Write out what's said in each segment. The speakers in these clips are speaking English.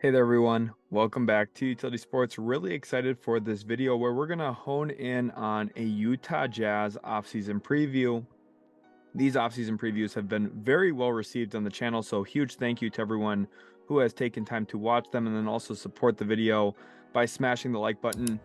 Hey there everyone, welcome back to Utility Sports. Really excited for this video where we're going to hone in on a Utah Jazz offseason preview. These offseason previews have been very well received on the channel, so huge thank you to everyone who has taken time to watch them and then also support the video by smashing the like button,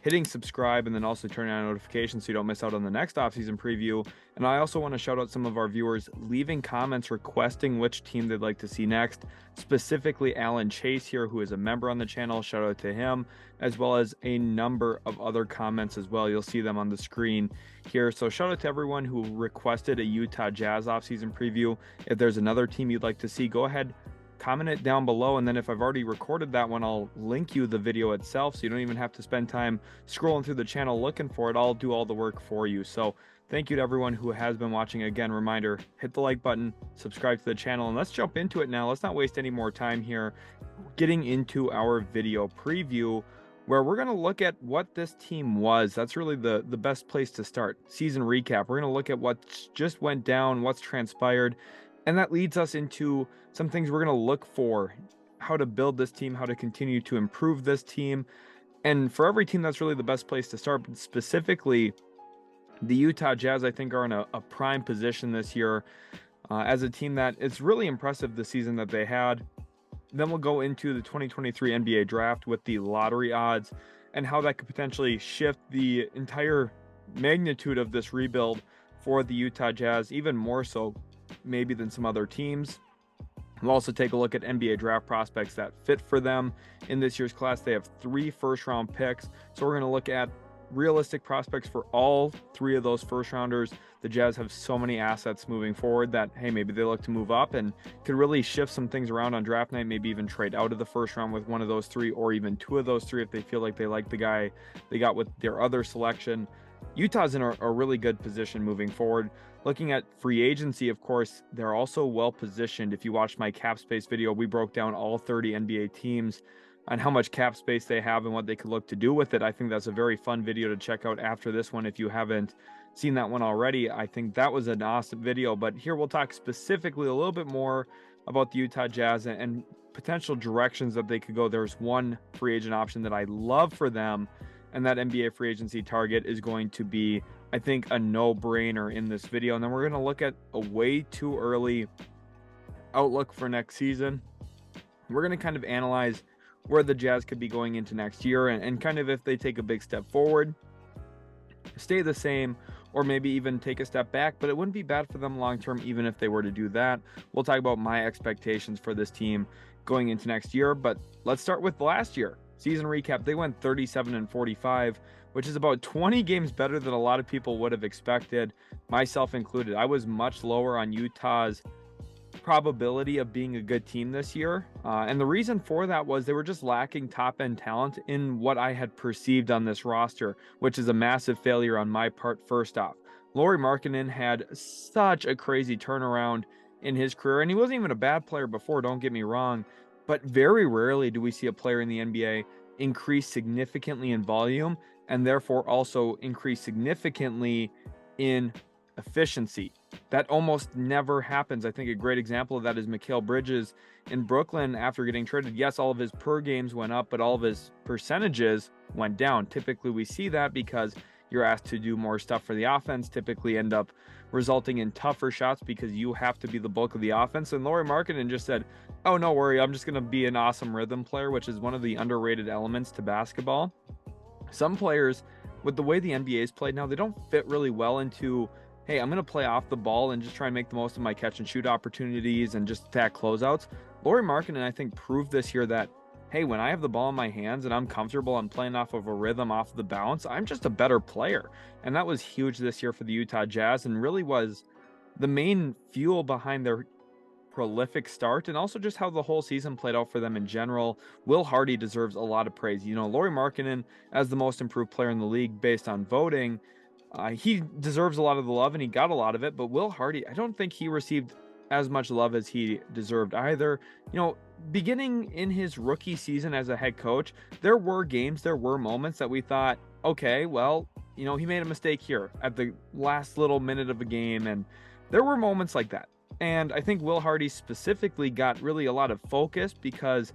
hitting subscribe, and then also turning on notifications so you don't miss out on the next offseason preview. And I also want to shout out some of our viewers leaving comments requesting which team they'd like to see next, specifically Alan Chase here, who is a member on the channel. Shout out to him, as well as a number of other comments as well. You'll see them on the screen here. So shout out to everyone who requested a Utah Jazz offseason preview. If there's another team you'd like to see, go ahead, comment it down below, and then if I've already recorded that one, I'll link you the video itself so you don't even have to spend time scrolling through the channel looking for it. I'll do all the work for you. So thank you to everyone who has been watching. Again, reminder, hit the like button, subscribe to the channel, and let's jump into it now. Let's not waste any more time here getting into our video preview, where we're going to look at what this team was. That's really the best place to start. Season recap. We're going to look at what just went down, what's transpired, and that leads us into some things we're going to look for, how to build this team, how to continue to improve this team. And for every team, that's really the best place to start. But specifically, the Utah Jazz, I think, are in a prime position this year as a team that it's really impressive the season that they had. Then we'll go into the 2023 NBA draft with the lottery odds and how that could potentially shift the entire magnitude of this rebuild for the Utah Jazz, even more so maybe than some other teams. We'll also take a look at NBA draft prospects that fit for them in this year's class. They have 3 first-round picks, so we're going to look at realistic prospects for all 3 of those first rounders. The Jazz have so many assets moving forward that, hey, maybe they look to move up and could really shift some things around on draft night, maybe even trade out of the first round with one of those 3 or even 2 of those 3 if they feel like they like the guy they got with their other selection. Utah's in a really good position moving forward. Looking at free agency, of course, they're also well positioned. If you watched my cap space video, we broke down all 30 NBA teams and how much cap space they have and what they could look to do with it. I think that's a very fun video to check out after this one. If you haven't seen that one already, I think that was an awesome video. But here we'll talk specifically a little bit more about the Utah Jazz and potential directions that they could go. There's one free agent option that I love for them, and that NBA free agency target is going to be, I think, a no-brainer in this video. And then we're going to look at a way too early outlook for next season. We're going to kind of analyze where the Jazz could be going into next year and kind of if they take a big step forward, stay the same, or maybe even take a step back. But it wouldn't be bad for them long-term even if they were to do that. We'll talk about my expectations for this team going into next year. But let's start with last year. Season recap, they went 37-45, which is about 20 games better than a lot of people would have expected, myself included. I was much lower on Utah's probability of being a good team this year. And the reason for that was they were just lacking top-end talent in what I had perceived on this roster, which is a massive failure on my part first off. Lauri Markkanen had such a crazy turnaround in his career, and he wasn't even a bad player before, don't get me wrong. But very rarely do we see a player in the NBA increase significantly in volume and therefore also increase significantly in efficiency. That almost never happens. I think a great example of that is Mikal Bridges in Brooklyn after getting traded. Yes, all of his per games went up, but all of his percentages went down. Typically, we see that because you're asked to do more stuff for the offense, typically end up resulting in tougher shots because you have to be the bulk of the offense. And Lauri Markkanen just said, oh, no worry, I'm just going to be an awesome rhythm player, which is one of the underrated elements to basketball. Some players, with the way the NBA is played now, they don't fit really well into, hey, I'm going to play off the ball and just try and make the most of my catch and shoot opportunities and just attack closeouts. Lauri Markkanen, I think, proved this year that, hey, when I have the ball in my hands and I'm comfortable, I'm playing off of a rhythm, off of the bounce, I'm just a better player. And that was huge this year for the Utah Jazz and really was the main fuel behind their prolific start and also just how the whole season played out for them in general. Will Hardy deserves a lot of praise. You know, Lauri Markkanen, as the most improved player in the league based on voting, he deserves a lot of the love and he got a lot of it. But Will Hardy, I don't think he received as much love as he deserved either. You know, beginning in his rookie season as a head coach, there were games, there were moments that we thought, okay, well, you know, he made a mistake here at the last little minute of a game. And there were moments like that. And I think Will Hardy specifically got really a lot of focus because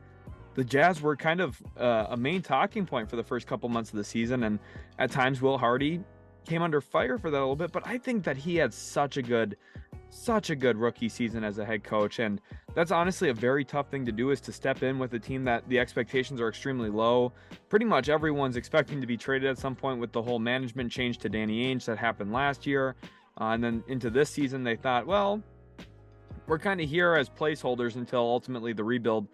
the Jazz were kind of a main talking point for the first couple months of the season, and at times Will Hardy came under fire for that a little bit. But I think that he had such a good rookie season as a head coach, and that's honestly a very tough thing to do, is to step in with a team that the expectations are extremely low. Pretty much everyone's expecting to be traded at some point with the whole management change to Danny Ainge that happened last year, and then into this season they thought, well, we're kind of here as placeholders until ultimately the rebuild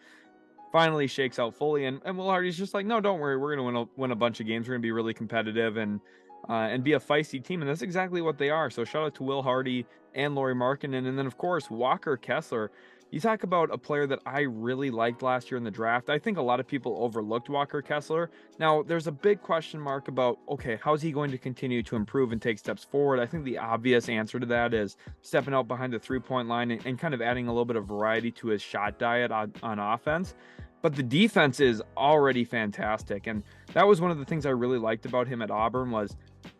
finally shakes out fully. And Will Hardy's just like, no, don't worry, we're going to win a bunch of games. We're going to be really competitive and be a feisty team, and that's exactly what they are. So shout out to Will Hardy and Lauri Markkanen, and then of course Walker Kessler. You talk about a player that I really liked last year in the draft. I think a lot of people overlooked Walker Kessler. Now, there's a big question mark about, okay, how's he going to continue to improve and take steps forward? I think the obvious answer to that is stepping out behind the three-point line and kind of adding a little bit of variety to his shot diet on offense. But the defense is already fantastic, and that was one of the things I really liked about him at Auburn was,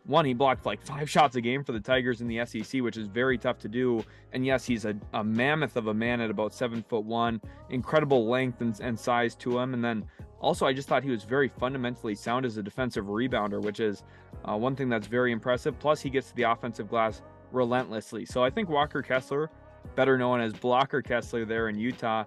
one, he blocked like 5 shots a game for the Tigers in the SEC, which is very tough to do. And yes, he's a mammoth of a man at about 7'1", incredible length and size to him. And then also, I just thought he was very fundamentally sound as a defensive rebounder, which is one thing that's very impressive. Plus, he gets to the offensive glass relentlessly. So I think Walker Kessler, better known as Blocker Kessler there in Utah,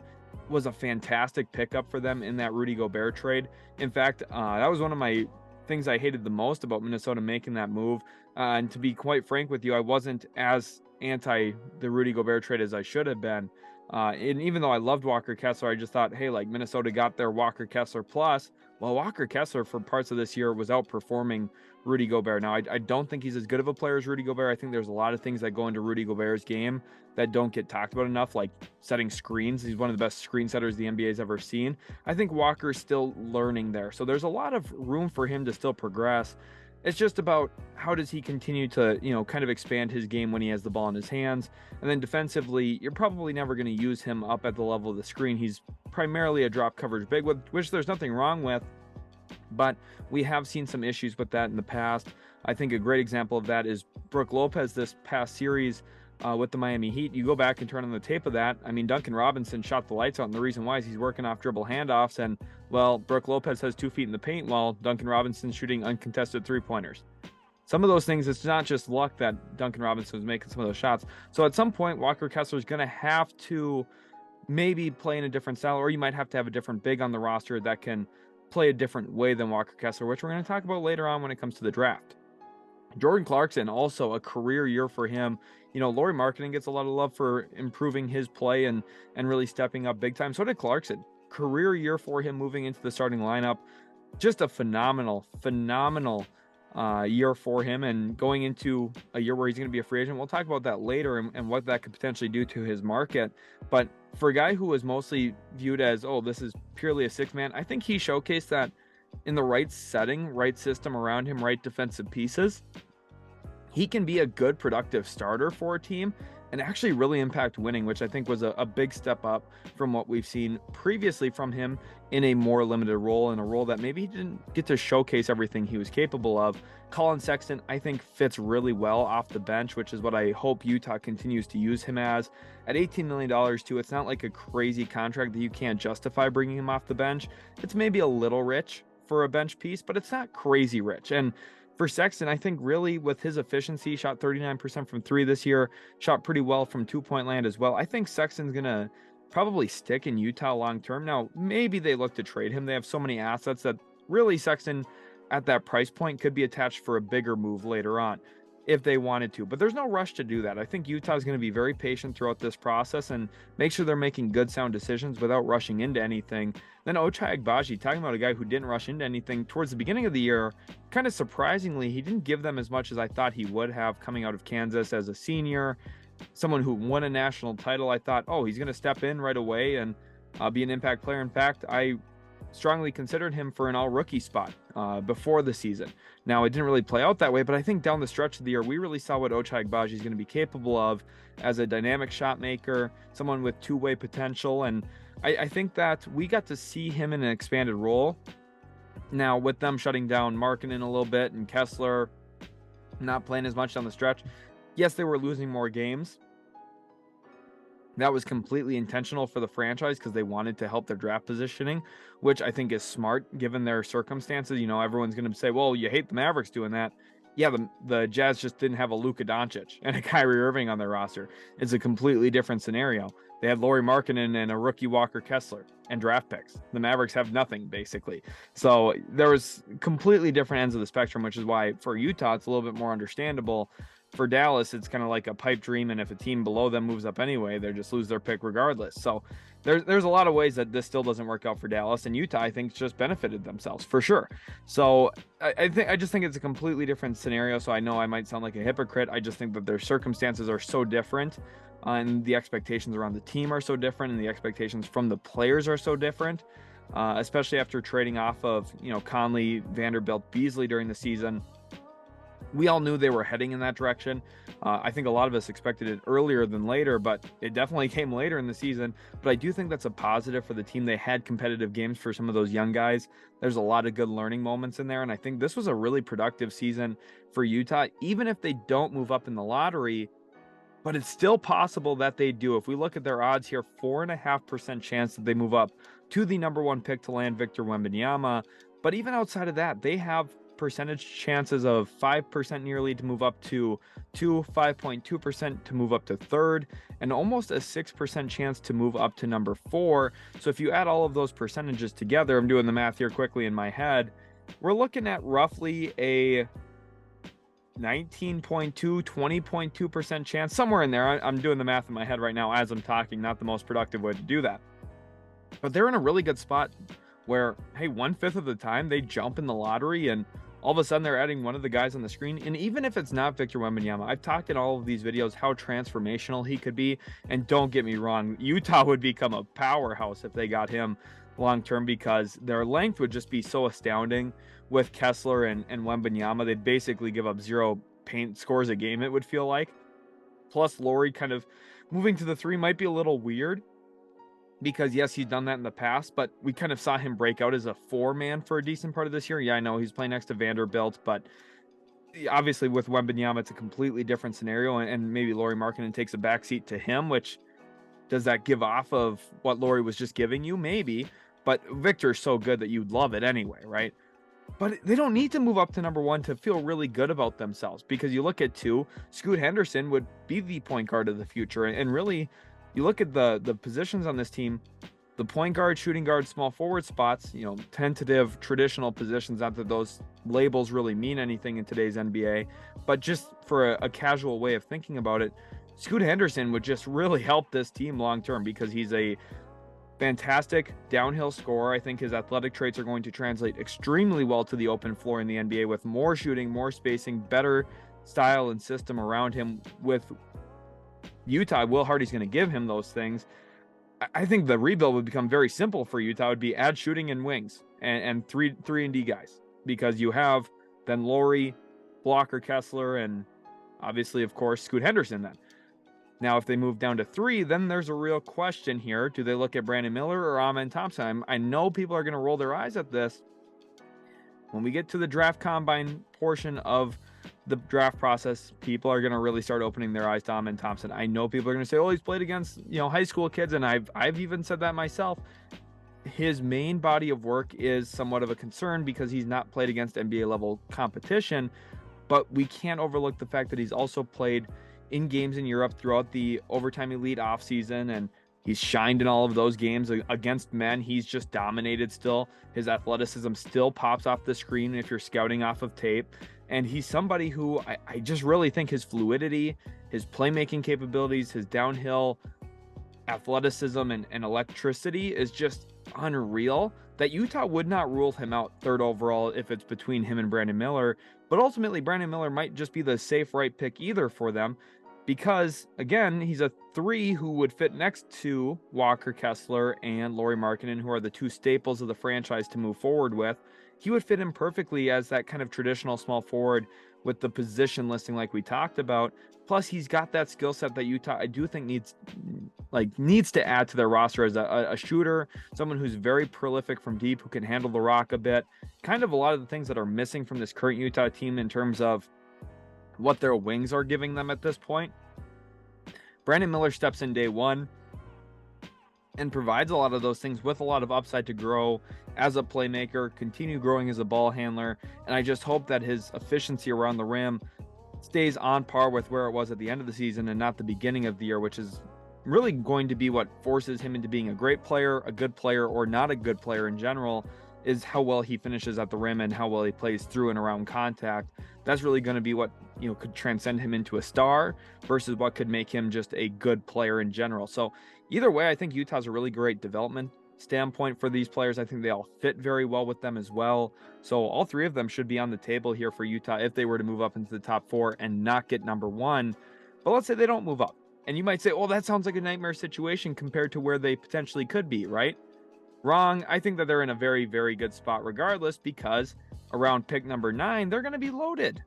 was a fantastic pickup for them in that Rudy Gobert trade. In fact, that was one of my things I hated the most about Minnesota making that move. And to be quite frank with you, I wasn't as anti the Rudy Gobert trade as I should have been. And even though I loved Walker Kessler, I just thought, hey, like Minnesota got their Walker Kessler plus. Well, Walker Kessler for parts of this year was outperforming Rudy Gobert. Now, I don't think he's as good of a player as Rudy Gobert. I think there's a lot of things that go into Rudy Gobert's game that don't get talked about enough, like setting screens. He's one of the best screen setters the NBA's ever seen. I think Walker's still learning there. So there's a lot of room for him to still progress. It's just about how does he continue to, kind of expand his game when he has the ball in his hands. And then defensively, you're probably never going to use him up at the level of the screen. He's primarily a drop coverage big, which there's nothing wrong with, but we have seen some issues with that in the past. I think a great example of that is Brook Lopez this past series with the Miami Heat. You go back and turn on the tape of that. I mean, Duncan Robinson shot the lights out, and the reason why is he's working off dribble handoffs, and, well, Brook Lopez has 2 feet in the paint while Duncan Robinson's shooting uncontested three-pointers. Some of those things, it's not just luck that Duncan Robinson was making some of those shots. So at some point, Walker Kessler is going to have to maybe play in a different style, or you might have to have a different big on the roster that can play a different way than Walker Kessler, which we're going to talk about later on when it comes to the draft. Jordan Clarkson, also a career year for him. Lauri Markkanen gets a lot of love for improving his play and really stepping up big time. So did Clarkson. Career year for him moving into the starting lineup. Just a phenomenal year for him, and going into a year where he's going to be a free agent. We'll talk about that later and what that could potentially do to his market. But for a guy who was mostly viewed as, oh, this is purely a six man, I think he showcased that in the right setting, right system around him, right defensive pieces, he can be a good productive starter for a team and actually really impact winning, which I think was a big step up from what we've seen previously from him in a more limited role, in a role that maybe he didn't get to showcase everything he was capable of. Colin Sexton, I think, fits really well off the bench, which is what I hope Utah continues to use him as. At $18 million too, it's not like a crazy contract that you can't justify bringing him off the bench. It's maybe a little rich for a bench piece, but it's not crazy rich. And for Sexton, I think really with his efficiency, shot 39% from 3 this year, shot pretty well from 2-point land as well. I think Sexton's going to probably stick in Utah long term. Now, maybe they look to trade him. They have so many assets that really Sexton at that price point could be attached for a bigger move later on if they wanted to, but there's no rush to do that. I think Utah is going to be very patient throughout this process and make sure they're making good, sound decisions without rushing into anything. Then Ochai Agbaji, talking about a guy who didn't rush into anything towards the beginning of the year, kind of surprisingly, he didn't give them as much as I thought he would have coming out of Kansas as a senior, someone who won a national title. I thought, oh, he's going to step in right away and be an impact player. In fact, I strongly considered him for an all-rookie spot before the season. Now, it didn't really play out that way, but I think down the stretch of the year, we really saw what Ochai Agbaji is going to be capable of as a dynamic shot maker, someone with two-way potential, and I think that we got to see him in an expanded role. Now, with them shutting down Markkanen a little bit and Kessler not playing as much down the stretch, yes, they were losing more games, That was completely intentional for the franchise because they wanted to help their draft positioning, which I think is smart given their circumstances. You know, everyone's going to say, well, you hate the Mavericks doing that. Yeah, the Jazz just didn't have a Luka Doncic and a Kyrie Irving on their roster. It's a completely different scenario. They had Lauri Markkanen and a rookie Walker Kessler and draft picks. The Mavericks have nothing, basically. So there was completely different ends of the spectrum, which is why for Utah, it's a little bit more understandable. For Dallas, it's kind of like a pipe dream, and if a team below them moves up anyway, they just lose their pick regardless. So there's a lot of ways that this still doesn't work out for Dallas, and Utah, I think, just benefited themselves for sure. So I just think it's a completely different scenario. So I know I might sound like a hypocrite. I just think that their circumstances are so different, and the expectations around the team are so different, and the expectations from the players are so different. Especially after trading off of Conley, Vanderbilt, Beasley during the season. We all knew they were heading in that direction. I think a lot of us expected it earlier than later, but it definitely came later in the season. But I do think that's a positive for the team. They had competitive games for some of those young guys. There's a lot of good learning moments in there. And I think this was a really productive season for Utah, even if they don't move up in the lottery. But it's still possible that they do. If we look at their odds here, 4.5% chance that they move up to the #1 pick to land Victor Wembanyama. But even outside of that, they have percentage chances of 5% nearly to move up to 5.2% to move up to third, and almost a 6% chance to move up to #4. So if you add all of those percentages together, I'm doing the math here quickly in my head, we're looking at roughly a 19.2, 20.2% chance, somewhere in there. I'm doing the math in my head right now as I'm talking, not the most productive way to do that. But they're in a really good spot where, hey, 1/5 of the time they jump in the lottery and all of a sudden they're adding one of the guys on the screen. And even if it's not Victor Wembanyama, I've talked in all of these videos how transformational he could be. And don't get me wrong, Utah would become a powerhouse if they got him long term because their length would just be so astounding with Kessler and Wembanyama. They'd basically give up 0 paint scores a game, it would feel like. Plus, Lauri kind of moving to the 3 might be a little weird because, yes, he's done that in the past, but we kind of saw him break out as a 4-man for a decent part of this year. Yeah, I know he's playing next to Vanderbilt, but obviously with Wembanyama, it's a completely different scenario, and maybe Lauri Markkanen takes a backseat to him, which does that give off of what Lauri was just giving you? Maybe, but Victor's so good that you'd love it anyway, right? But they don't need to move up to #1 to feel really good about themselves because you look at 2, Scoot Henderson would be the point guard of the future. And really, you look at the positions on this team, the point guard, shooting guard, small forward spots, tentative traditional positions, not that those labels really mean anything in today's NBA, but just for a casual way of thinking about it, Scoot Henderson would just really help this team long term because he's a fantastic downhill scorer. I think his athletic traits are going to translate extremely well to the open floor in the NBA with more shooting, more spacing, better style and system around him. With Utah, Will Hardy's going to give him those things. I think the rebuild would become very simple for Utah. It would be add shooting and wings and 3-and-D guys because you have then Lauri, Walker Kessler, and obviously, of course, Scoot Henderson then. Now, if they move down to 3, then there's a real question here. Do they look at Brandon Miller or Amen Thompson? I know people are going to roll their eyes at this. When we get to the draft combine portion of the draft process, people are going to really start opening their eyes to Amen Thompson. I know people are going to say, oh, he's played against, high school kids, and I've even said that myself. His main body of work is somewhat of a concern because he's not played against NBA level competition, but we can't overlook the fact that he's also played in games in Europe throughout the Overtime Elite offseason, and he's shined in all of those games against men. He's just dominated still. His athleticism still pops off the screen if you're scouting off of tape, and he's somebody who I just really think his fluidity, his playmaking capabilities, his downhill athleticism and electricity is just unreal, that Utah would not rule him out 3rd overall if it's between him and Brandon Miller. But ultimately, Brandon Miller might just be the safe right pick either for them because, again, he's a 3 who would fit next to Walker Kessler and Lauri Markkanen, who are the 2 staples of the franchise to move forward with. He would fit in perfectly as that kind of traditional small forward with the position listing like we talked about. Plus, he's got that skill set that Utah, I do think, needs to add to their roster as a shooter, someone who's very prolific from deep, who can handle the rock a bit. Kind of a lot of the things that are missing from this current Utah team in terms of what their wings are giving them at this point. Brandon Miller steps in day 1. and provides a lot of those things with a lot of upside to grow as a playmaker, continue growing as a ball handler. And I just hope that his efficiency around the rim stays on par with where it was at the end of the season and not the beginning of the year, which is really going to be what forces him into being a great player, a good player, or not a good player in general, is how well he finishes at the rim and how well he plays through and around contact. That's really going to be what, could transcend him into a star versus what could make him just a good player in general. So either way, I think Utah's a really great development standpoint for these players. I think they all fit very well with them as well. So all three of them should be on the table here for Utah if they were to move up into the top 4 and not get number 1. But let's say they don't move up. And you might say, "Oh, that sounds like a nightmare situation compared to where they potentially could be," right? Wrong. I think that they're in a very, very good spot regardless, because around pick number 9, they're going to be loaded.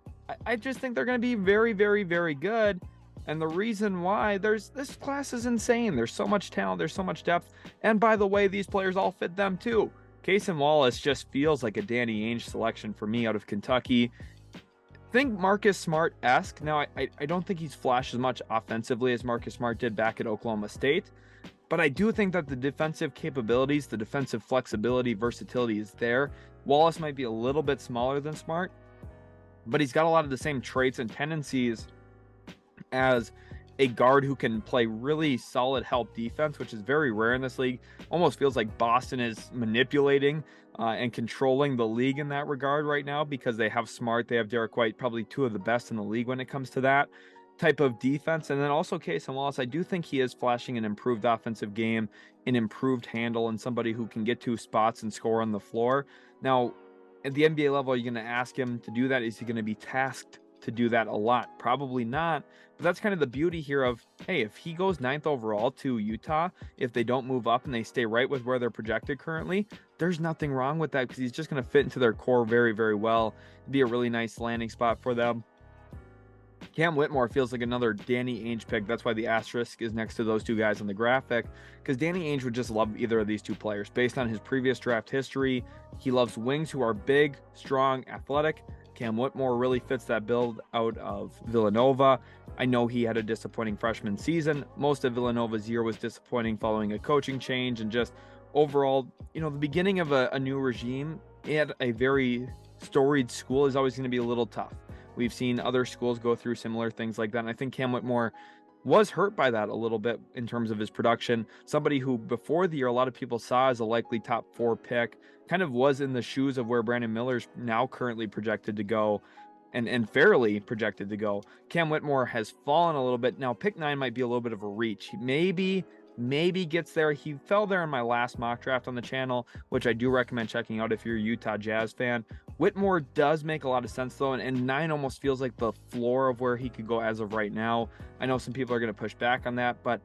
I just think they're going to be very, very, very good. And the reason why, this class is insane. There's so much talent, there's so much depth. And by the way, these players all fit them too. Casey Wallace just feels like a Danny Ainge selection for me out of Kentucky. Think Marcus Smart-esque. Now, I don't think he's flashed as much offensively as Marcus Smart did back at Oklahoma State, but I do think that the defensive capabilities, the defensive flexibility, versatility is there. Wallace might be a little bit smaller than Smart, but he's got a lot of the same traits and tendencies as a guard who can play really solid help defense, which is very rare in this league. Almost feels like Boston is manipulating and controlling the league in that regard right now, because they have Smart, they have Derek White, probably two of the best in the league when it comes to that type of defense. And then also Casey Wallace, I do think he is flashing an improved offensive game, an improved handle, and somebody who can get to spots and score on the floor. Now, at the NBA level, are you going to ask him to do that? Is he going to be tasked to do that a lot? Probably not. But that's kind of the beauty here of, hey, if he goes 9th overall to Utah, if they don't move up and they stay right with where they're projected currently, there's nothing wrong with that, because he's just going to fit into their core very, very well. Be a really nice landing spot for them. Cam Whitmore feels like another Danny Ainge pick. That's why the asterisk is next to those two guys on the graphic, because Danny Ainge would just love either of these two players. Based on his previous draft history, he loves wings who are big, strong, athletic. Cam Whitmore really fits that build out of Villanova. I know he had a disappointing freshman season. Most of Villanova's year was disappointing following a coaching change, and just overall, the beginning of a new regime at a very storied school is always going to be a little tough. We've seen other schools go through similar things like that, and I think Cam Whitmore was hurt by that a little bit in terms of his production. Somebody who before the year a lot of people saw as a likely top 4 pick, kind of was in the shoes of where Brandon Miller's now currently projected to go, and fairly projected to go. Cam Whitmore has fallen a little bit. Now pick 9 might be a little bit of a reach. Maybe gets there. He fell there in my last mock draft on the channel, which I do recommend checking out if you're a Utah Jazz fan. Whitmore does make a lot of sense though, and 9 almost feels like the floor of where he could go as of right now. I know some people are going to push back on that, but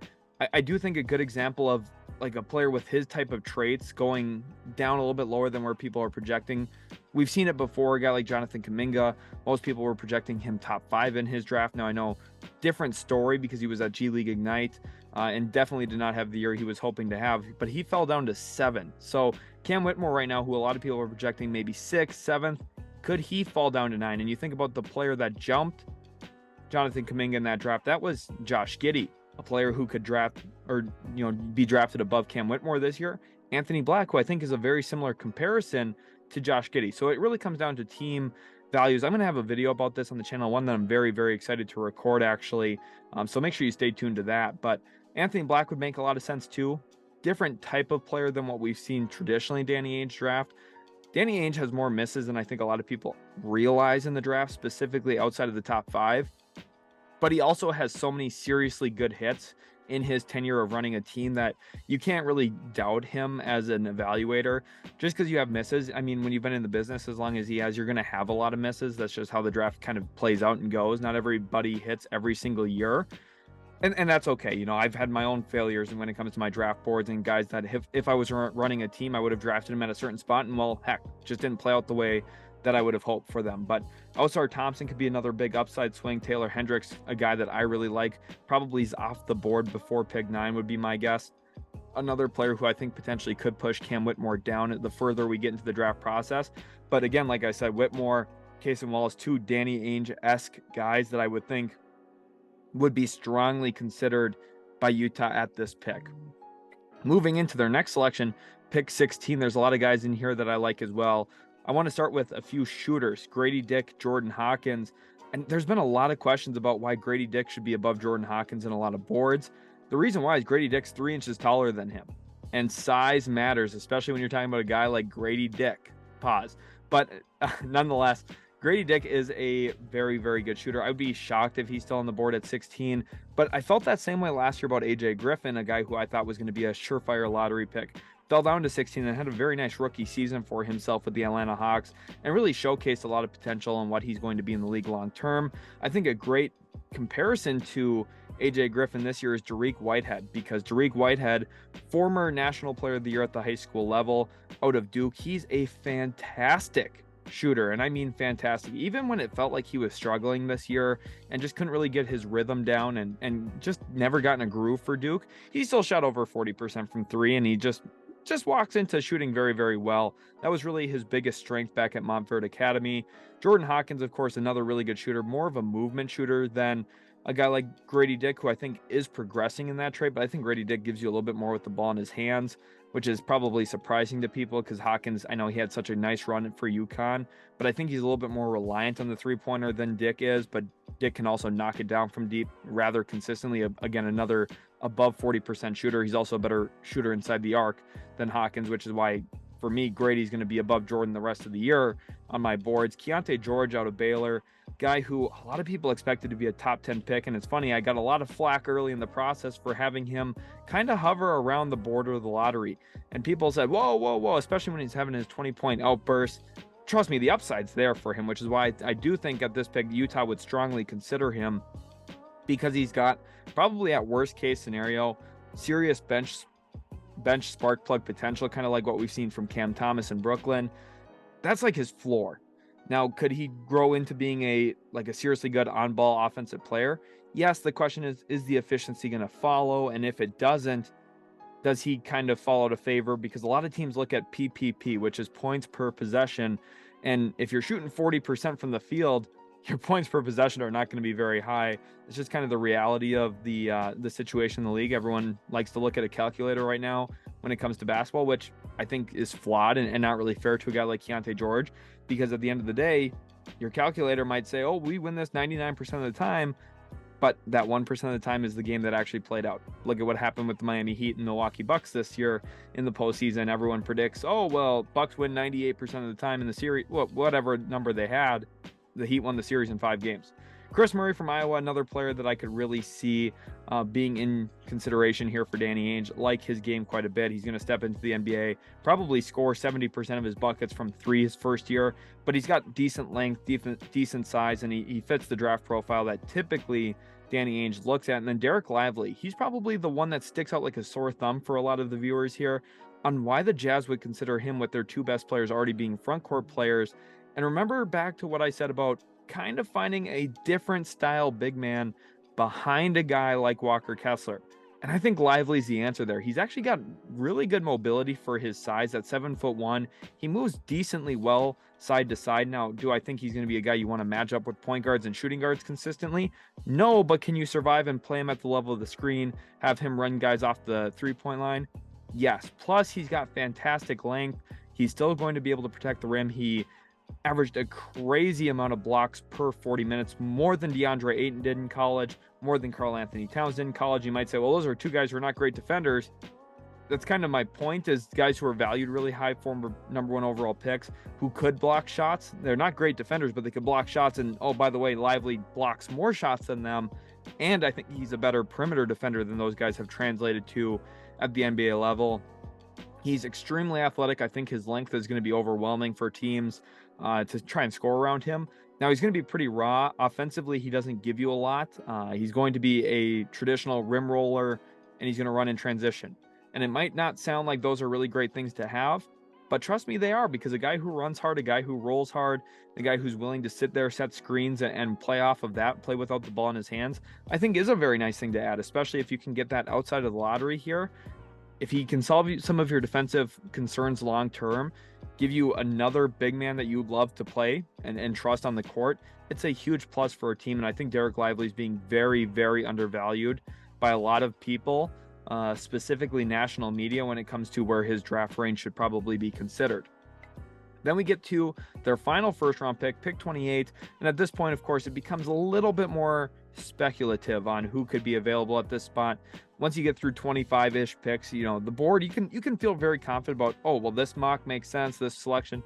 I do think a good example of like a player with his type of traits going down a little bit lower than where people are projecting. We've seen it before. A guy like Jonathan Kuminga, most people were projecting him top 5 in his draft. Now I know, different story because he was at G League Ignite and definitely did not have the year he was hoping to have, but he fell down to 7. So Cam Whitmore right now, who a lot of people are projecting maybe 6th, 7th, could he fall down to 9? And you think about the player that jumped Jonathan Kuminga in that draft, that was Josh Giddey, a player who could draft or be drafted above Cam Whitmore this year. Anthony Black, who I think is a very similar comparison to Josh Giddey. So it really comes down to team values. I'm going to have a video about this on the channel, one that I'm very, very excited to record actually. So make sure you stay tuned to that. But Anthony Black would make a lot of sense too. Different type of player than what we've seen traditionally Danny Ainge draft. Danny Ainge has more misses than I think a lot of people realize in the draft, specifically outside of the top 5. But he also has so many seriously good hits in his tenure of running a team that you can't really doubt him as an evaluator just because you have misses. I mean, when you've been in the business as long as he has, you're going to have a lot of misses. That's just how the draft kind of plays out and goes. Not everybody hits every single year. And that's okay. I've had my own failures when it comes to my draft boards, and guys that if I was running a team, I would have drafted him at a certain spot, and well, heck, just didn't play out the way that I would have hoped for them. But Osar Thompson could be another big upside swing. Taylor Hendricks, a guy that I really like, probably is off the board before pick 9 would be my guess. Another player who I think potentially could push Cam Whitmore down the further we get into the draft process. But again, like I said, Whitmore, Casey Wallace, 2 Danny Ainge-esque guys that I would think would be strongly considered by Utah at this pick. Moving into their next selection, pick 16, there's a lot of guys in here that I like as well. I want to start with a few shooters, Grady Dick, Jordan Hawkins. And there's been a lot of questions about why Grady Dick should be above Jordan Hawkins in a lot of boards. The reason why is Grady Dick's 3 inches taller than him. And size matters, especially when you're talking about a guy like Grady Dick. Pause. But nonetheless, Grady Dick is a very, very good shooter. I would be shocked if he's still on the board at 16, but I felt that same way last year about AJ Griffin, a guy who I thought was going to be a surefire lottery pick. Fell down to 16 and had a very nice rookie season for himself with the Atlanta Hawks and really showcased a lot of potential on what he's going to be in the league long term. I think a great comparison to AJ Griffin this year is Dariq Whitehead, because Dariq Whitehead, former National Player of the Year at the high school level out of Duke, he's a fantastic shooter, and I mean fantastic. Even when it felt like he was struggling this year and just couldn't really get his rhythm down and just never got in a groove for Duke, he still shot over 40% from 3, and he just walks into shooting very, very well. That was really his biggest strength back at Montverde Academy. Jordan Hawkins, of course, another really good shooter, more of a movement shooter than a guy like Grady Dick, who I think is progressing in that trait, but I think Grady Dick gives you a little bit more with the ball in his hands, which is probably surprising to people because Hawkins, I know he had such a nice run for UConn, but I think he's a little bit more reliant on the three-pointer than Dick is, but Dick can also knock it down from deep rather consistently. Again, another above 40% shooter. He's also a better shooter inside the arc than Hawkins, which is why, for me, Grady's going to be above Jordan the rest of the year on my boards. Keontae George out of Baylor, guy who a lot of people expected to be a top 10 pick. And it's funny, I got a lot of flack early in the process for having him kind of hover around the border of the lottery. And people said, whoa, especially when he's having his 20-point outburst. Trust me, the upside's there for him, which is why I do think at this pick, Utah would strongly consider him, because he's got probably, at worst case scenario, serious bench spark plug potential, kind of like what we've seen from Cam Thomas in Brooklyn. That's like his floor. Now, could he grow into being a seriously good on-ball offensive player? Yes, the question is the efficiency going to follow? And if it doesn't, does he kind of fall out of favor? Because a lot of teams look at PPP, which is points per possession. And if you're shooting 40% from the field, your points per possession are not going to be very high. It's just kind of the reality of the situation in the league. Everyone likes to look at a calculator right now when it comes to basketball, which I think is flawed and not really fair to a guy like Keontae George, because at the end of the day, your calculator might say, oh, we win this 99% of the time, but that 1% of the time is the game that actually played out. Look at what happened with the Miami Heat and Milwaukee Bucks this year in the postseason. Everyone predicts, oh, well, Bucks win 98% of the time in the series, whatever number they had. The Heat won the series in 5 games. Chris Murray from Iowa, another player that I could really see being in consideration here for Danny Ainge. Like his game quite a bit. He's going to step into the NBA, probably score 70% of his buckets from 3 his first year, but he's got decent length, decent size, and he fits the draft profile that typically Danny Ainge looks at. And then Derek Lively, he's probably the one that sticks out like a sore thumb for a lot of the viewers here on why the Jazz would consider him, with their 2 best players already being front court players. And remember back to what I said about kind of finding a different style big man behind a guy like Walker Kessler. And I think Lively's the answer there. He's actually got really good mobility for his size at 7'1". He moves decently well side to side. Now, do I think he's going to be a guy you want to match up with point guards and shooting guards consistently? No, but can you survive and play him at the level of the screen, have him run guys off the 3-point line? Yes. Plus, he's got fantastic length. He's still going to be able to protect the rim. He averaged a crazy amount of blocks per 40 minutes, more than DeAndre Ayton did in college, more than Karl Anthony Towns did in college. You might say, well, those are 2 guys who are not great defenders. That's kind of my point, is guys who are valued really high, former number 1 overall picks, who could block shots. They're not great defenders, but they could block shots. And, oh, by the way, Lively blocks more shots than them. And I think he's a better perimeter defender than those guys have translated to at the NBA level. He's extremely athletic. I think his length is going to be overwhelming for teams to try and score around him. Now, he's going to be pretty raw. Offensively, he doesn't give you a lot. He's going to be a traditional rim roller, and he's going to run in transition. And it might not sound like those are really great things to have, but trust me, they are, because a guy who runs hard, a guy who rolls hard, a guy who's willing to sit there, set screens, and play off of that, play without the ball in his hands, I think is a very nice thing to add, especially if you can get that outside of the lottery here. If he can solve some of your defensive concerns long term, give you another big man that you love to play and trust on the court, it's a huge plus for a team. And I think Derek Lively is being very, very undervalued by a lot of people. specifically national media, when it comes to where his draft range should probably be considered. Then we get to their final first round pick, pick 28. And at this point, of course, it becomes a little bit more speculative on who could be available at this spot. Once you get through 25-ish picks, the board, you can feel very confident about, oh, well, this mock makes sense, this selection.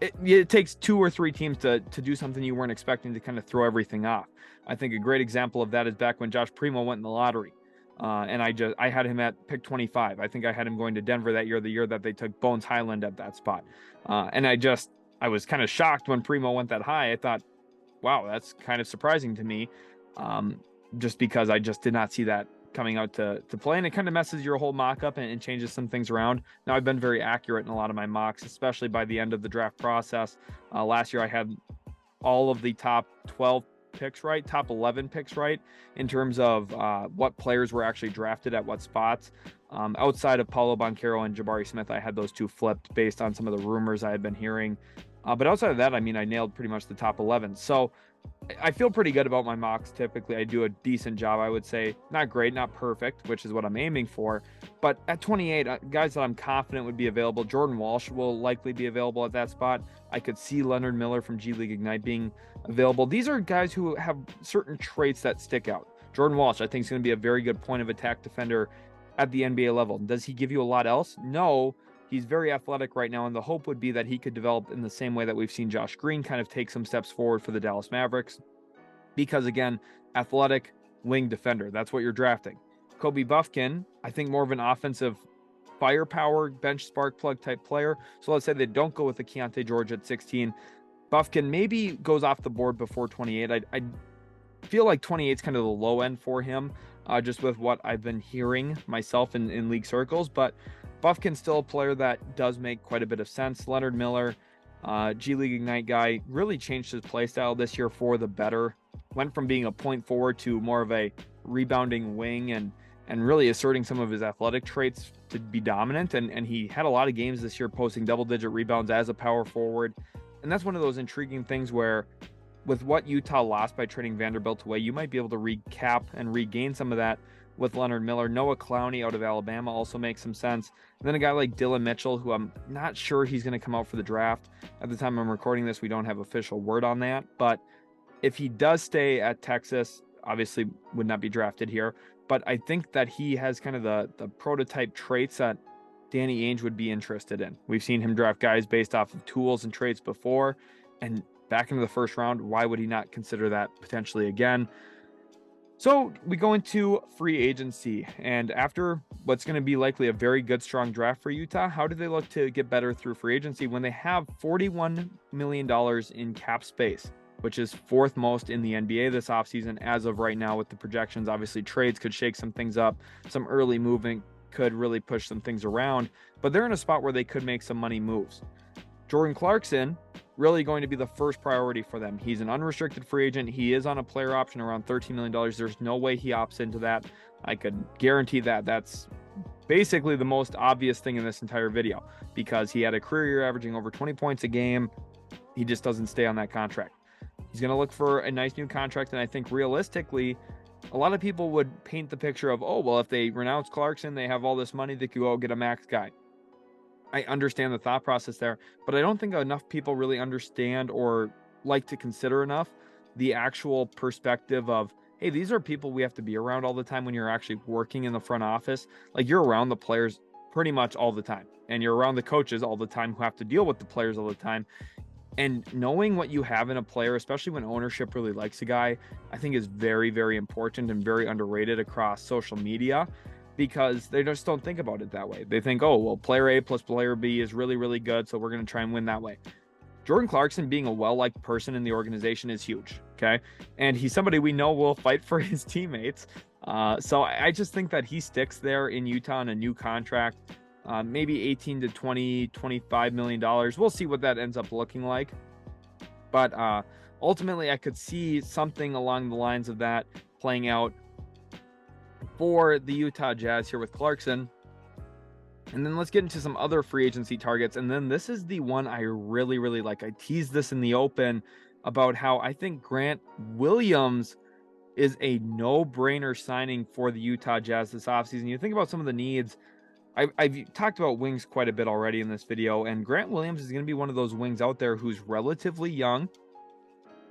It takes 2 or 3 teams to do something you weren't expecting to kind of throw everything off. I think a great example of that is back when Josh Primo went in the lottery. And I had him at pick 25. I think I had him going to Denver that year, the year that they took Bones Highland at that spot. And I was kind of shocked when Primo went that high. I thought, wow, that's kind of surprising to me, just because I just did not see that coming out to play. And it kind of messes your whole mock up and changes some things around. Now, I've been very accurate in a lot of my mocks, especially by the end of the draft process. Last year, I had all of the top 12 picks right, top 11 picks right, in terms of what players were actually drafted at what spots. Outside of Paulo Banchero and Jabari Smith, I had those 2 flipped based on some of the rumors I had been hearing. But outside of that, I nailed pretty much the top 11. So I feel pretty good about my mocks. Typically, I do a decent job, I would say. Not great, not perfect, which is what I'm aiming for. But at 28, guys that I'm confident would be available. Jordan Walsh will likely be available at that spot. I could see Leonard Miller from G League Ignite being available. These are guys who have certain traits that stick out. Jordan Walsh, I think, is going to be a very good point of attack defender at the NBA level. Does he give you a lot else? No. He's very athletic right now, and the hope would be that he could develop in the same way that we've seen Josh Green kind of take some steps forward for the Dallas Mavericks. Because, again, athletic wing defender, that's what you're drafting. Kobe Buffkin, I think more of an offensive firepower, bench spark plug type player. So let's say they don't go with the Keontae George at 16. Buffkin maybe goes off the board before 28. I feel like 28 is kind of the low end for him, just with what I've been hearing myself in league circles. But Buffkin's still a player that does make quite a bit of sense. Leonard Miller, G League Ignite guy, really changed his play style this year for the better. Went from being a point forward to more of a rebounding wing, and really asserting some of his athletic traits to be dominant. And he had a lot of games this year posting double-digit rebounds as a power forward. And that's one of those intriguing things where, with what Utah lost by trading Vanderbilt away, you might be able to recap and regain some of that with Leonard Miller. Noah Clowney out of Alabama also makes some sense. And then a guy like Dylan Mitchell, who I'm not sure he's going to come out for the draft. At the time I'm recording this, we don't have official word on that. But if he does stay at Texas, obviously would not be drafted here. But I think that he has kind of the prototype traits that Danny Ainge would be interested in. We've seen him draft guys based off of tools and traits before. And back into the first round, why would he not consider that potentially again? So we go into free agency, and after what's going to be likely a very good, strong draft for Utah, how do they look to get better through free agency when they have $41 million in cap space, which is 4th most in the NBA this offseason as of right now with the projections? Obviously, trades could shake some things up. Some early movement could really push some things around, but they're in a spot where they could make some money moves. Jordan Clarkson, really going to be the first priority for them. He's an unrestricted free agent. He is on a player option around $13 million. There's no way he opts into that. I could guarantee that. That's basically the most obvious thing in this entire video, because he had a career year averaging over 20 points a game. He just doesn't stay on that contract. He's going to look for a nice new contract, and I think realistically, a lot of people would paint the picture of, oh, well, if they renounce Clarkson, they have all this money, they could go get a max guy. I understand the thought process there, but I don't think enough people really understand or like to consider enough the actual perspective of, hey, these are people we have to be around all the time when you're actually working in the front office. Like, you're around the players pretty much all the time, and you're around the coaches all the time who have to deal with the players all the time. And knowing what you have in a player, especially when ownership really likes a guy, I think is very, very important and very underrated across social media, because they just don't think about it that way. They think, oh, well, player A plus player B is really, really good, so we're going to try and win that way. Jordan Clarkson being a well-liked person in the organization is huge, okay? And he's somebody we know will fight for his teammates. So I just think that he sticks there in Utah on a new contract, maybe 18 to 20, $25 million. We'll see what that ends up looking like. But ultimately, I could see something along the lines of that playing out for the Utah Jazz here with Clarkson. And then let's get into some other free agency targets. And then this is the one I really, really like. I teased this in the open about how I think Grant Williams is a no-brainer signing for the Utah Jazz this offseason. You think about some of the needs. I've talked about wings quite a bit already in this video, and Grant Williams is going to be one of those wings out there who's relatively young,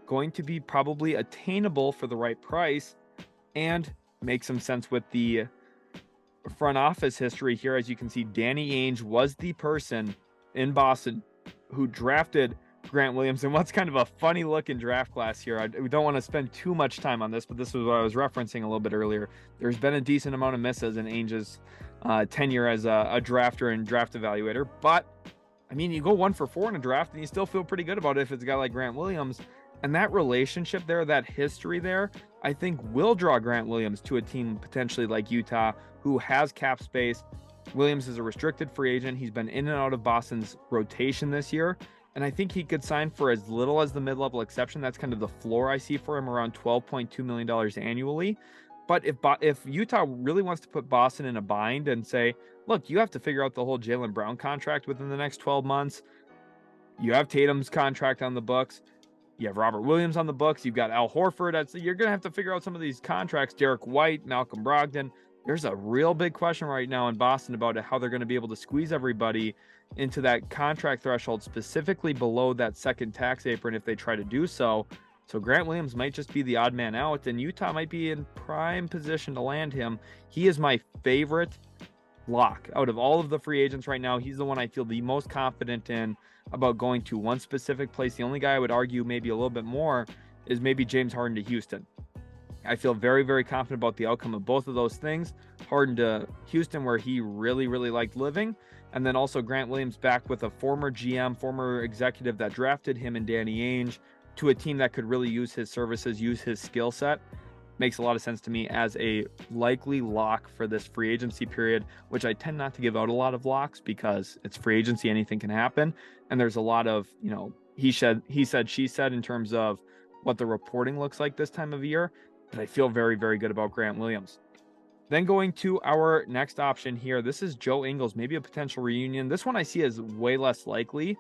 going to be probably attainable for the right price, and make some sense with the front office history here. As you can see, Danny Ainge was the person in Boston who drafted Grant Williams. And what's kind of a funny looking draft class here, we don't want to spend too much time on this, but this was what I was referencing a little bit earlier. There's been a decent amount of misses in Ainge's tenure as a drafter and draft evaluator. But I mean, you go 1 for 4 in a draft and you still feel pretty good about it if it's a guy like Grant Williams. And that relationship there, that history there, I think will draw Grant Williams to a team potentially like Utah, who has cap space. Williams is a restricted free agent. He's been in and out of Boston's rotation this year. And I think he could sign for as little as the mid-level exception. That's kind of the floor I see for him, around $12.2 million annually. But if Utah really wants to put Boston in a bind and say, look, you have to figure out the whole Jaylen Brown contract within the next 12 months. You have Tatum's contract on the books. You have Robert Williams on the books. You've got Al Horford. You're going to have to figure out some of these contracts. Derek White, Malcolm Brogdon. There's a real big question right now in Boston about how they're going to be able to squeeze everybody into that contract threshold, specifically below that second tax apron if they try to do so. So Grant Williams might just be the odd man out, and Utah might be in prime position to land him. He is my favorite lock out of all of the free agents right now. He's the one I feel the most confident in about going to one specific place. The only guy I would argue maybe a little bit more is maybe James Harden to Houston. I feel very, very confident about the outcome of both of those things. Harden to Houston, where he really, really liked living. And then also Grant Williams back with a former GM, former executive that drafted him, and Danny Ainge, to a team that could really use his services, use his skill set. Makes a lot of sense to me as a likely lock for this free agency period, which I tend not to give out a lot of locks because it's free agency, anything can happen. And there's a lot of, he said, she said in terms of what the reporting looks like this time of year. But I feel very, very good about Grant Williams. Then going to our next option here, this is Joe Ingles, maybe a potential reunion. This one I see as way less likely.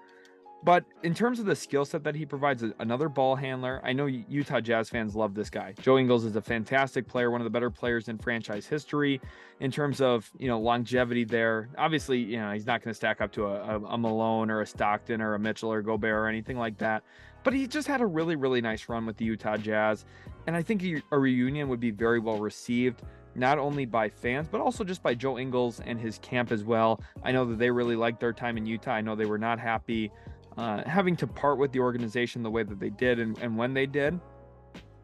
But in terms of the skill set that he provides, another ball handler. I know Utah Jazz fans love this guy. Joe Ingles is a fantastic player, one of the better players in franchise history in terms of, longevity there. Obviously, he's not going to stack up to a Malone or a Stockton or a Mitchell or Gobert or anything like that. But he just had a really, really nice run with the Utah Jazz. And I think a reunion would be very well received, not only by fans, but also just by Joe Ingles and his camp as well. I know that they really liked their time in Utah. I know they were not happy having to part with the organization the way that they did and when they did.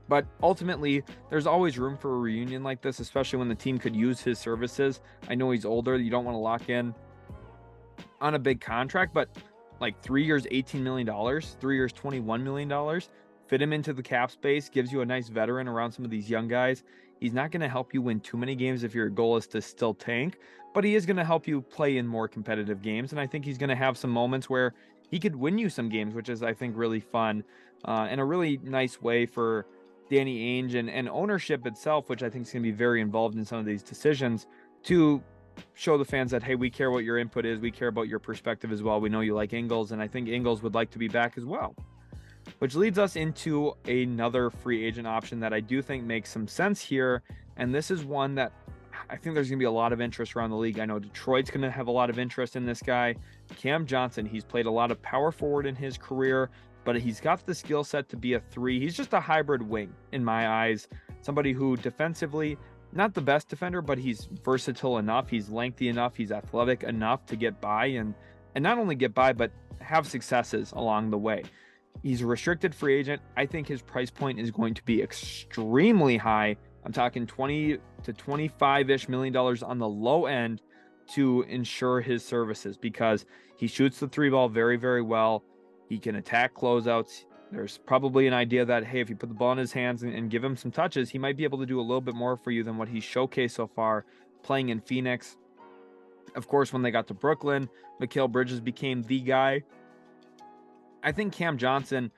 But ultimately, there's always room for a reunion like this, especially when the team could use his services. I know he's older. You don't want to lock in on a big contract, but like 3 years, $18 million, 3 years, $21 million, fit him into the cap space, gives you a nice veteran around some of these young guys. He's not going to help you win too many games if your goal is to still tank, but he is going to help you play in more competitive games. And I think he's going to have some moments where he could win you some games, which is, I think, really fun and a really nice way for Danny Ainge and ownership itself, which I think is going to be very involved in some of these decisions, to show the fans that, hey, we care what your input is. We care about your perspective as well. We know you like Ingles, and I think Ingles would like to be back as well. Which leads us into another free agent option that I do think makes some sense here. And this is one that I think there's going to be a lot of interest around the league. I know Detroit's going to have a lot of interest in this guy. Cam Johnson, he's played a lot of power forward in his career, but he's got the skill set to be a 3. He's just a hybrid wing in my eyes. Somebody who defensively, not the best defender, but he's versatile enough. He's lengthy enough. He's athletic enough to get by and not only get by, but have successes along the way. He's a restricted free agent. I think his price point is going to be extremely high. I'm talking 20 to 25-ish million dollars on the low end to ensure his services, because he shoots the 3 ball very, very well. He can attack closeouts. There's probably an idea that, hey, if you put the ball in his hands and give him some touches, he might be able to do a little bit more for you than what he's showcased so far playing in Phoenix. Of course, when they got to Brooklyn, Mikal Bridges became the guy. I think Cam Johnson,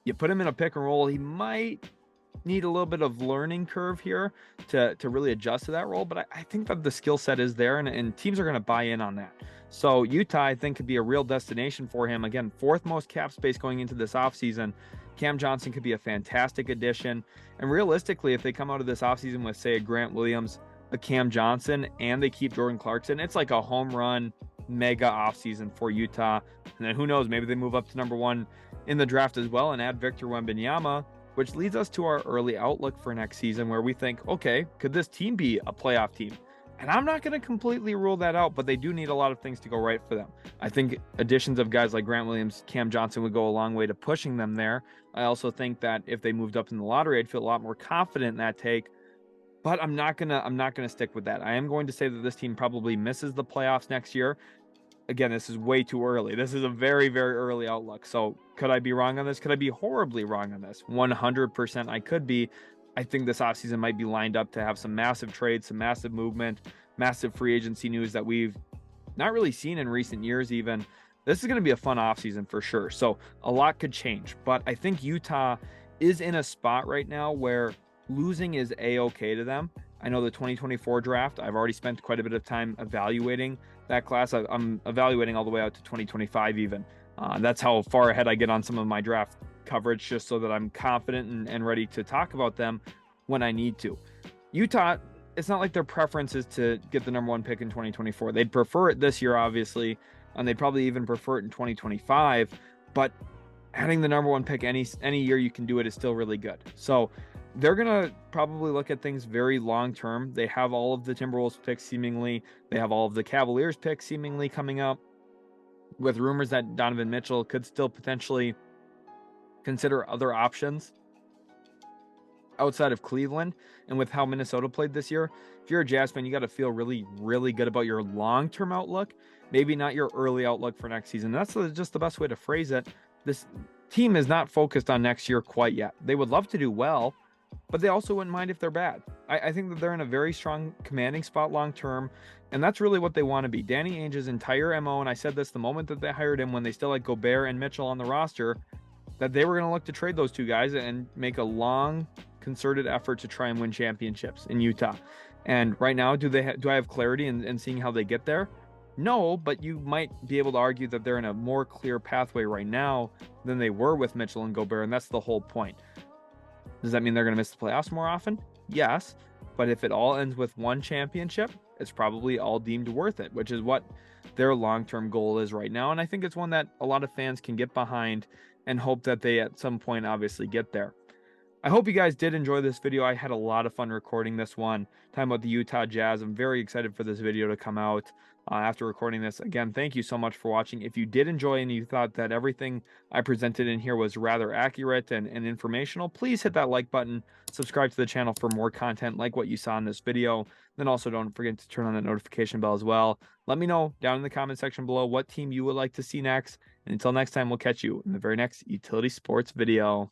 you put him in a pick and roll, he might need a little bit of learning curve here to really adjust to that role, but I think that the skill set is there, and teams are going to buy in on that. So Utah, I think, could be a real destination for him. Again, 4th most cap space going into this offseason. Cam Johnson could be a fantastic addition. And realistically, if they come out of this offseason with, say, a Grant Williams, a Cam Johnson, and they keep Jordan Clarkson, it's like a home run mega offseason for Utah. And then who knows, maybe they move up to number 1 in the draft as well and add Victor Wembanyama, which leads us to our early outlook for next season, where we think, okay, could this team be a playoff team? And I'm not going to completely rule that out, but they do need a lot of things to go right for them. I think additions of guys like Grant Williams, Cam Johnson would go a long way to pushing them there. I also think that if they moved up in the lottery, I'd feel a lot more confident in that take. But I'm not gonna stick with that. I am going to say that this team probably misses the playoffs next year. Again, this is way too early. This is a very, very early outlook. So could I be wrong on this? Could I be horribly wrong on this? 100% I could be. I think this offseason might be lined up to have some massive trades, some massive movement, massive free agency news that we've not really seen in recent years even. This is going to be a fun offseason for sure. So a lot could change. But I think Utah is in a spot right now where losing is A-okay to them. I know the 2024 draft, I've already spent quite a bit of time evaluating that class. I'm evaluating all the way out to 2025 even. That's how far ahead I get on some of my draft coverage, just so that I'm confident and ready to talk about them when I need to. Utah, it's not like their preference is to get the number 1 pick in 2024. They'd prefer it this year, obviously, and they'd probably even prefer it in 2025. But having the number 1 pick any year you can do it is still really good. So they're going to probably look at things very long term. They have all of the Timberwolves picks seemingly. They have all of the Cavaliers picks seemingly coming up, with rumors that Donovan Mitchell could still potentially consider other options outside of Cleveland. And with how Minnesota played this year, if you're a Jazz fan, you got to feel really, really good about your long-term outlook, maybe not your early outlook for next season. That's just the best way to phrase it. This team is not focused on next year quite yet. They would love to do well, but they also wouldn't mind if they're bad. I think that they're in a very strong commanding spot long-term, and that's really what they want to be. Danny Ainge's entire MO, and I said this the moment that they hired him, when they still had Gobert and Mitchell on the roster, that they were going to look to trade those two guys and make a long, concerted effort to try and win championships in Utah. And right now, do I have clarity in seeing how they get there? No, but you might be able to argue that they're in a more clear pathway right now than they were with Mitchell and Gobert, and that's the whole point. Does that mean they're going to miss the playoffs more often? Yes, but if it all ends with 1 championship, it's probably all deemed worth it, which is what their long-term goal is right now. And I think it's one that a lot of fans can get behind and hope that they at some point obviously get there. I hope you guys did enjoy this video. I had a lot of fun recording this one, talking about the Utah Jazz. I'm very excited for this video to come out after recording this. Again, thank you so much for watching. If you did enjoy and you thought that everything I presented in here was rather accurate and informational, please hit that like button, subscribe to the channel for more content like what you saw in this video. Then also don't forget to turn on that notification bell as well. Let me know down in the comment section below what team you would like to see next. And until next time, we'll catch you in the very next Utility Sports video.